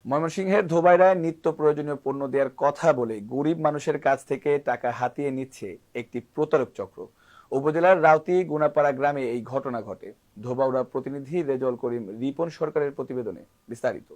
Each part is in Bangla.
ময়মনসিংহের ধোবাইড়ায় নিত্য প্রয়োজনীয় পণ্য দেওয়ার কথা বলে গরিব মানুষের কাছ থেকে টাকা হাতিয়ে নিচ্ছে একটি প্রতারক চক্র। উপজেলার রাউতি গুনাপাড়া গ্রামে এই ঘটনা ঘটে। ধোবাউড়া প্রতিনিধি রেজল করিম রিপন সরকারের প্রতিবেদনে বিস্তারিত।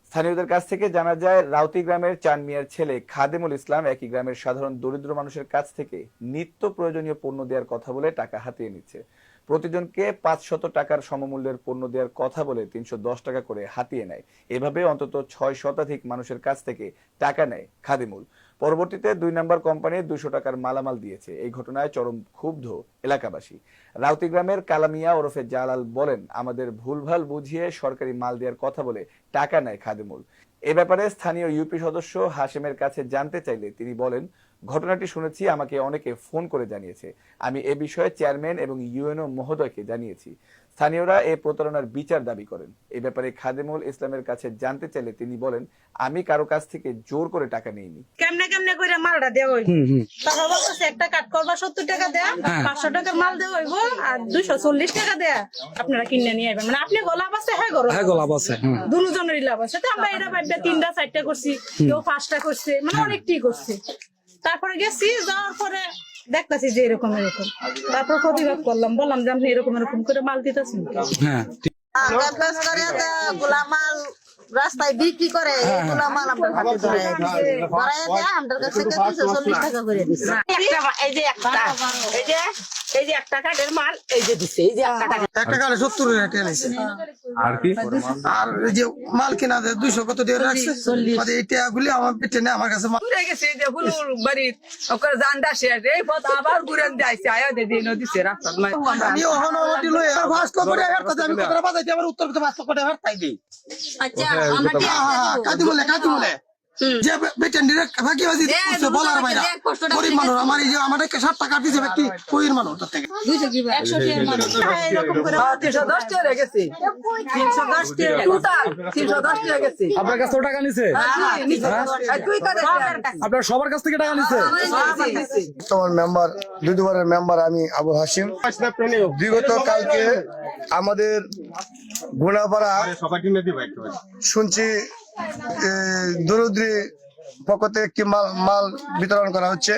স্থানীয়দের কাছ থেকে জানা যায়, রাউতি গ্রামের চান মিয়ার ছেলে খাদেমুল ইসলাম একই গ্রামের সাধারণ দরিদ্র মানুষের কাছ থেকে নিত্য প্রয়োজনীয় পণ্য দেওয়ার কথা বলে টাকা হাতিয়ে নিচ্ছে। প্রতিজনকে 500 টাকার সমমূল্যের পণ্য দেওয়ার কথা বলে 310 টাকা করে হাতিয়ে নেয়। এভাবে অন্তত 6 শতাধিক মানুষের কাছ থেকে টাকা নেয় খাদিমুল। পরবর্তীতে 2 নম্বর কোম্পানি 200 টাকার মালামাল দিয়েছে। এই ঘটনায় চরম ক্ষুব্ধ এলাকাবাসী। রাউতি গ্রামের কালামিয়া ওরফে জালাল বলেন, আমাদের ভুলভাল বুঝিয়ে সরকারি মাল দেওয়ার কথা বলে টাকা নেয় খাদিমুল। এ ব্যাপারে স্থানীয় ইউপি সদস্য হাশেমের কাছে জানতে চাইলে তিনি বলেন, ঘটনাটি শুনেছি, আমাকে অনেকে ফোন করে জানিয়েছে। আমি এ বিষয়ে চেয়ারম্যান এবং ইউএনও মহোদয়কে জানিয়েছি। স্থানীয়রা এই প্রতারণার বিচার দাবি করেন। এই ব্যাপারে খাদেমুল ইসলামের কাছে জানতে চাইলে তিনি বলেন, আমি কারো কাছ থেকে জোর করে টাকা নিইনি। কেমনে কেমনে করে মালটা দেওয়া হইব, তারপর বলতেছে একটা কাট করবা 70 টাকা দেয়া, 500 টাকার মাল দেওয়া হইব আর 240 টাকা দেয়া আপনারা কিনে নিয়ে আইবেন। মানে আপনি গোলাপ আছে, হ্যাঁ গোলাপ আছে, দুজনেরই লাভ আছে। তো আমরা এরা ভাববে 3টা 4টা করছি, কেউ 5টা করছে, মানে অনেকটি করছে। তারপরে গেছি, যাওয়ার পরে দেখতেছি যে এরকম এরকম, তারপর প্রতিবাদ করলাম, বললাম যে আপনি এরকম এরকম করে মাল দিতেছেন। গোলামাল রাস্তায় বিক্রি করে, গোলামাল আমাদের হাতে ধরায় আমাদের কাছ থেকে 240 টাকা করে দিচ্ছে। এই যে একটা কাঠের মাল এই যে দিচ্ছে, এই যে একটা কাঠে 70 টাকা নিয়েছে। আর কি আর এই যে মাল কিনা 200 কত দিয়ে রাখছে, এই টাকাগুলি আমার পেটে নেই, আমার কাছে ঘুরে গেছে যে হুলুর বাড়ি ওকে জানডা শেষ, এই পথ আবার ঘুরে যাইছে, আয়া দিয়ে নদীছে রাস্তার মাঝে। আমি ওখানে দিল আর ফাস্ট করে আর কথা আমি কথা বাজাইতে আমার উত্তর তো 500 করে আর তাই দেই। আচ্ছা আমরা কি কাটি বলে যে বেটেন ডিরেক্ট ফাঁকি বাজি দিচ্ছে বলার বাইরে গরিব মানুষ আমার এই যে আমাদের 60 টাকা দিছে ব্যক্তি কইর মানুষ তার থেকে 200 কি 100 টাকার মাল এরকম করে 310 টাকা গেছে, 310 টাকা টোটাল 310 টাকা গেছে। আপনার কাছ থেকে টাকা নিছে? তুই কাদের আপনার সবার কাছ থেকে টাকা নিছে? তোমার মেম্বার দুদুবারের মেম্বার আমি আবু হাসিম। বিগত কালকে আমাদের গুনাপাড়া শুনছি দরুদ্রি পক্ষ থেকে একটি মাল বিতরণ করা হচ্ছে।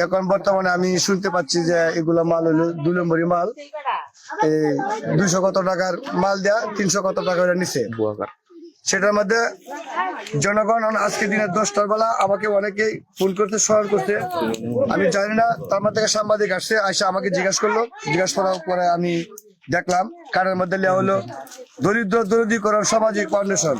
এখন বর্তমানে আমি শুনতে পাচ্ছি যে এগুলা মাল হলো 2 নম্বরই মাল। 200 কত টাকার মাল দেয়া 300 কত টাকা নিচ্ছে। সেটার মধ্যে জনগণ আজকে দিনের 10টার বেলা আমাকে অনেকেই ফোন করতে স্মরণ করতে, আমি জানি না, তার মধ্যে থেকে সাংবাদিক আসছে, আইসা আমাকে জিজ্ঞাসা করার পরে আমি দেখলাম কার্ডের মধ্যে লেওয়া হলো দরিদ্র দরিদ্রীকরণ সামাজিক ফাউন্ডেশন।